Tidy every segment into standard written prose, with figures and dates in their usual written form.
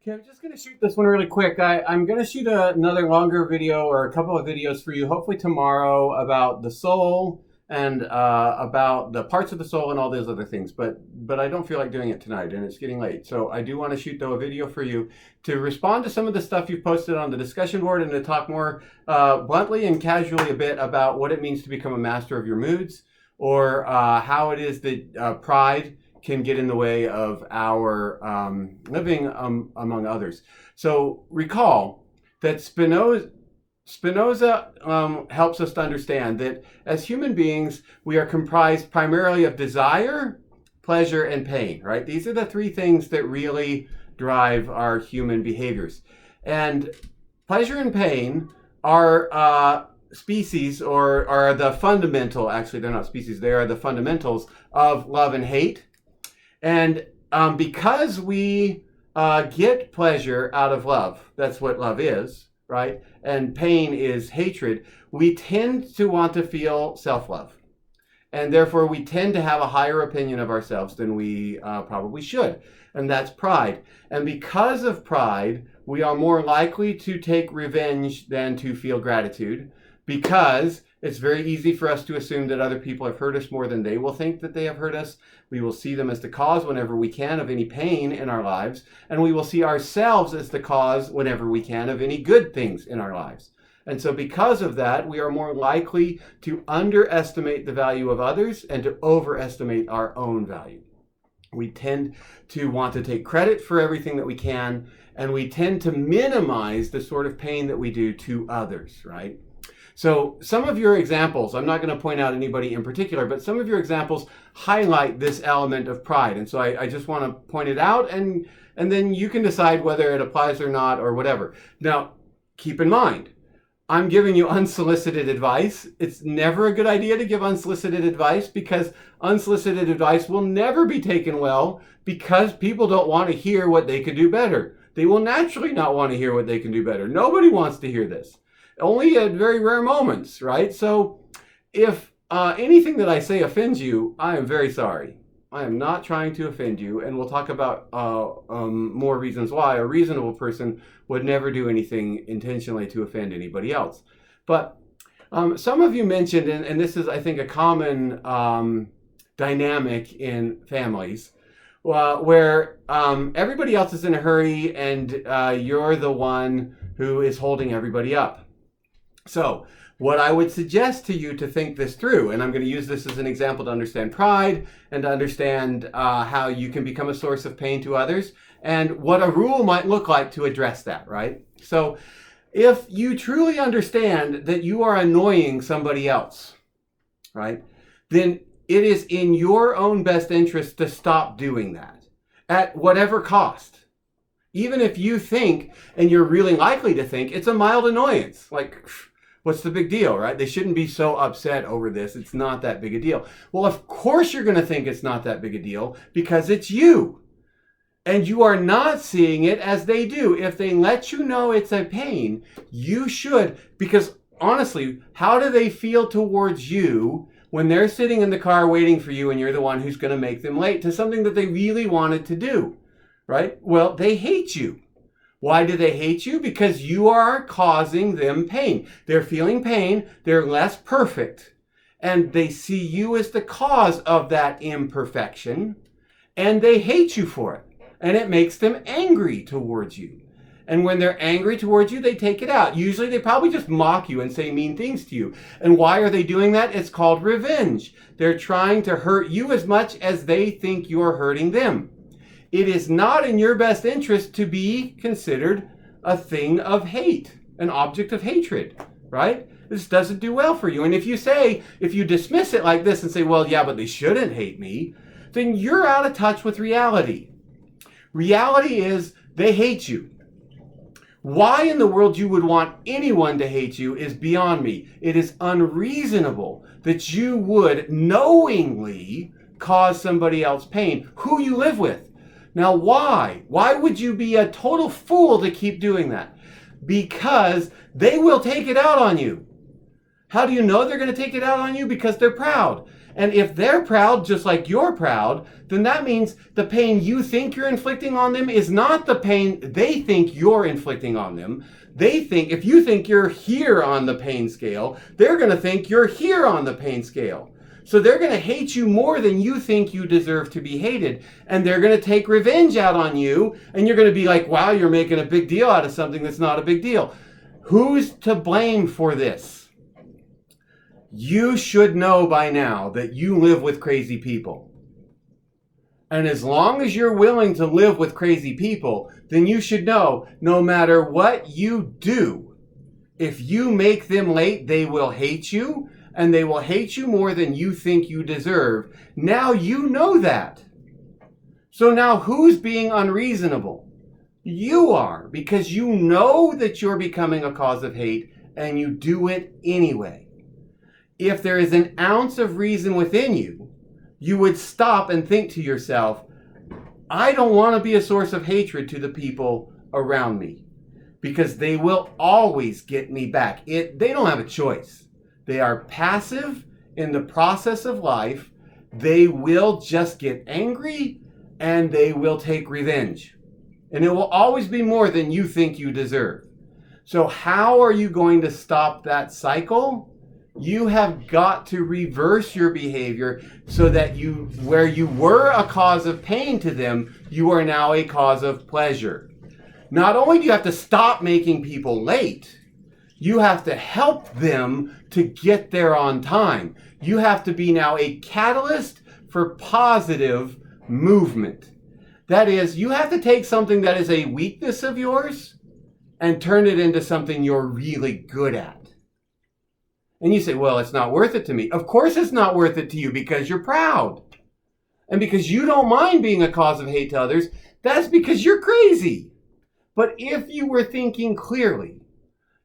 Okay, I'm just going to shoot this one really quick. I'm going to shoot another longer video or a couple of videos for you, hopefully tomorrow, about the soul and about the parts of the soul and all those other things. But I don't feel like doing it tonight, and it's getting late. So I do want to shoot, though, a video for you to respond to some of the stuff you've posted on the discussion board and to talk more bluntly and casually a bit about what it means to become a master of your moods, or how it is that pride can get in the way of our living among others. So recall that Spinoza helps us to understand that as human beings, we are comprised primarily of desire, pleasure, and pain, right? These are the three things that really drive our human behaviors. And pleasure and pain are species, or are the fundamental, actually they're not species, they are the fundamentals of love and hate. And because we get pleasure out of love, that's what love is, right? And pain is hatred, we tend to want to feel self-love. And therefore we tend to have a higher opinion of ourselves than we probably should. And that's pride. And because of pride, we are more likely to take revenge than to feel gratitude, because it's very easy for us to assume that other people have hurt us more than they will think that they have hurt us. We will see them as the cause whenever we can of any pain in our lives, and we will see ourselves as the cause whenever we can of any good things in our lives. And so because of that, we are more likely to underestimate the value of others and to overestimate our own value. We tend to want to take credit for everything that we can, and we tend to minimize the sort of pain that we do to others, right? So some of your examples, I'm not going to point out anybody in particular, but some of your examples highlight this element of pride. And so I just want to point it out, and then you can decide whether it applies or not or whatever. Now, keep in mind, I'm giving you unsolicited advice. It's never a good idea to give unsolicited advice, because unsolicited advice will never be taken well, because people don't want to hear what they could do better. They will naturally not want to hear what they can do better. Nobody wants to hear this. Only at very rare moments, right? So if anything that I say offends you, I am very sorry. I am not trying to offend you, and we'll talk about more reasons why a reasonable person would never do anything intentionally to offend anybody else. But some of you mentioned, and this is, I think, a common dynamic in families, where everybody else is in a hurry and you're the one who is holding everybody up. So what I would suggest to you to think this through, and I'm going to use this as an example to understand pride and to understand how you can become a source of pain to others, and what a rule might look like to address that, right? So if you truly understand that you are annoying somebody else, right, then it is in your own best interest to stop doing that at whatever cost. Even if you think, and you're really likely to think, it's a mild annoyance, like, what's the big deal, right? They shouldn't be so upset over this. It's not that big a deal. Well, of course you're going to think it's not that big a deal, because it's you. And you are not seeing it as they do. If they let you know it's a pain, you should, because honestly, how do they feel towards you when they're sitting in the car waiting for you and you're the one who's going to make them late to something that they really wanted to do, right? Well, they hate you. Why do they hate you? Because you are causing them pain. They're feeling pain. They're less perfect. And they see you as the cause of that imperfection. And they hate you for it. And it makes them angry towards you. And when they're angry towards you, they take it out. Usually they probably just mock you and say mean things to you. And why are they doing that? It's called revenge. They're trying to hurt you as much as they think you're hurting them. It is not in your best interest to be considered a thing of hate, an object of hatred, right? This doesn't do well for you. And if you dismiss it like this and say, well, yeah, but they shouldn't hate me, then you're out of touch with reality. Reality is they hate you. Why in the world you would want anyone to hate you is beyond me. It is unreasonable that you would knowingly cause somebody else pain, who you live with. Now, why? Why would you be a total fool to keep doing that? Because they will take it out on you. How do you know they're going to take it out on you? Because they're proud. And if they're proud just like you're proud, then that means the pain you think you're inflicting on them is not the pain they think you're inflicting on them. They think, if you think you're here on the pain scale, they're going to think you're here on the pain scale. So they're going to hate you more than you think you deserve to be hated. And they're going to take revenge out on you. And you're going to be like, wow, you're making a big deal out of something that's not a big deal. Who's to blame for this? You should know by now that you live with crazy people. And as long as you're willing to live with crazy people, then you should know no matter what you do, if you make them late, they will hate you. And they will hate you more than you think you deserve. Now you know that. So now who's being unreasonable? You are, because you know that you're becoming a cause of hate and you do it anyway. If there is an ounce of reason within you, you would stop and think to yourself, I don't want to be a source of hatred to the people around me, because they will always get me back. They don't have a choice. They are passive in the process of life. They will just get angry and they will take revenge. And it will always be more than you think you deserve. So how are you going to stop that cycle? You have got to reverse your behavior so that where you were a cause of pain to them, you are now a cause of pleasure. Not only do you have to stop making people late, you have to help them to get there on time. You have to be now a catalyst for positive movement. That is, you have to take something that is a weakness of yours and turn it into something you're really good at. And you say, well, it's not worth it to me. Of course it's not worth it to you, because you're proud. And because you don't mind being a cause of hate to others, that's because you're crazy. But if you were thinking clearly,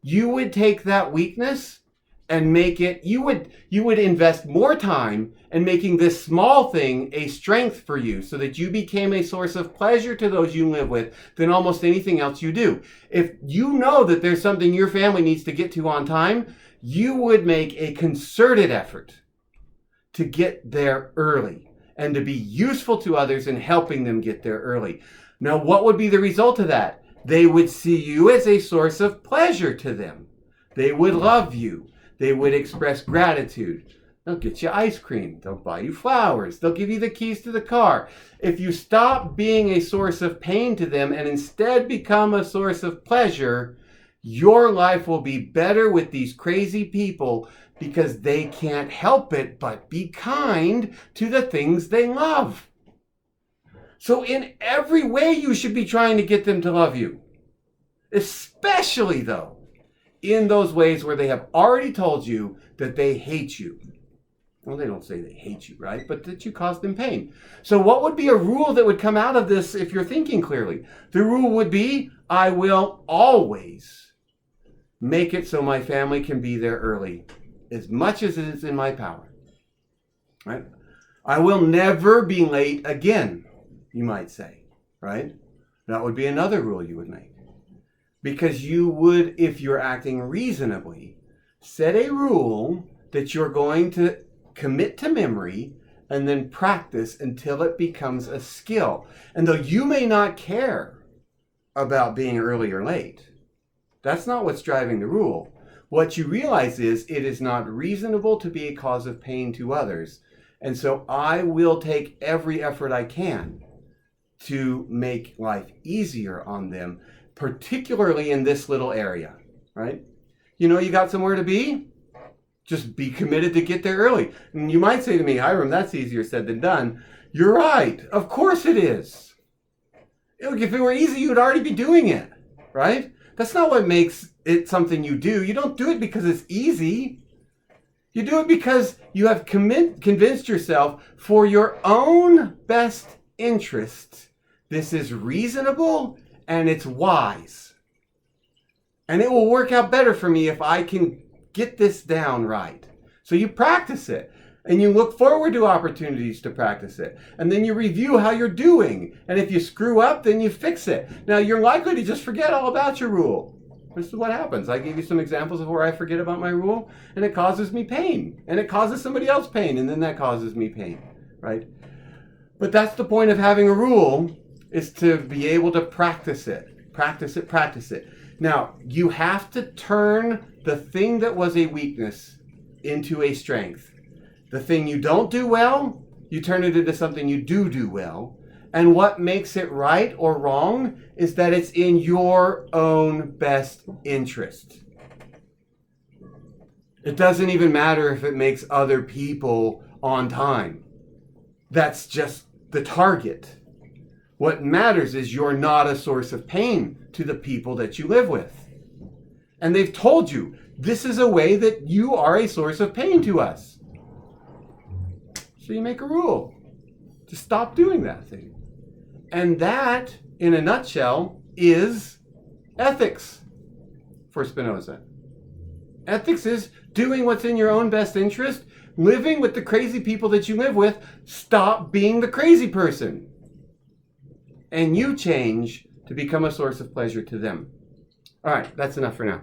you would take that weakness and make it, you would invest more time in making this small thing a strength for you, so that you became a source of pleasure to those you live with than almost anything else you do. If you know that there's something your family needs to get to on time, you would make a concerted effort to get there early and to be useful to others in helping them get there early. Now, what would be the result of that? They would see you as a source of pleasure to them. They would love you. They would express gratitude. They'll get you ice cream. They'll buy you flowers. They'll give you the keys to the car. If you stop being a source of pain to them and instead become a source of pleasure, your life will be better with these crazy people, because they can't help it but be kind to the things they love. So in every way, you should be trying to get them to love you. Especially, though, in those ways where they have already told you that they hate you. Well, they don't say they hate you, right? But that you caused them pain. So what would be a rule that would come out of this if you're thinking clearly? The rule would be, I will always make it so my family can be there early, as much as it is in my power. Right? I will never be late again, you might say, right? That would be another rule you would make. Because you would, if you're acting reasonably, set a rule that you're going to commit to memory and then practice until it becomes a skill. And though you may not care about being early or late, that's not what's driving the rule. What you realize is it is not reasonable to be a cause of pain to others. And so I will take every effort I can to make life easier on them, particularly in this little area, right? You know, you got somewhere to be? Just be committed to get there early. And you might say to me, Hiram, that's easier said than done. You're right. Of course it is. If it were easy, you would already be doing it, right? That's not what makes it something you do. You don't do it because it's easy. You do it because you have convinced yourself for your own best interests. This is reasonable and it's wise. And it will work out better for me if I can get this down right. So you practice it. And you look forward to opportunities to practice it. And then you review how you're doing. And if you screw up, then you fix it. Now, you're likely to just forget all about your rule. This is what happens. I gave you some examples of where I forget about my rule, and it causes me pain, and it causes somebody else pain, and then that causes me pain, right? But that's the point of having a rule, is to be able to practice it. Practice it, practice it. Now, you have to turn the thing that was a weakness into a strength. The thing you don't do well, you turn it into something you do well. And what makes it right or wrong is that it's in your own best interest. It doesn't even matter if it makes other people on time. That's just the target. What matters is you're not a source of pain to the people that you live with. And they've told you, this is a way that you are a source of pain to us. So you make a rule to stop doing that thing. And that, in a nutshell, is ethics for Spinoza. Ethics is doing what's in your own best interest, living with the crazy people that you live with. Stop being the crazy person. And you change to become a source of pleasure to them. All right, that's enough for now.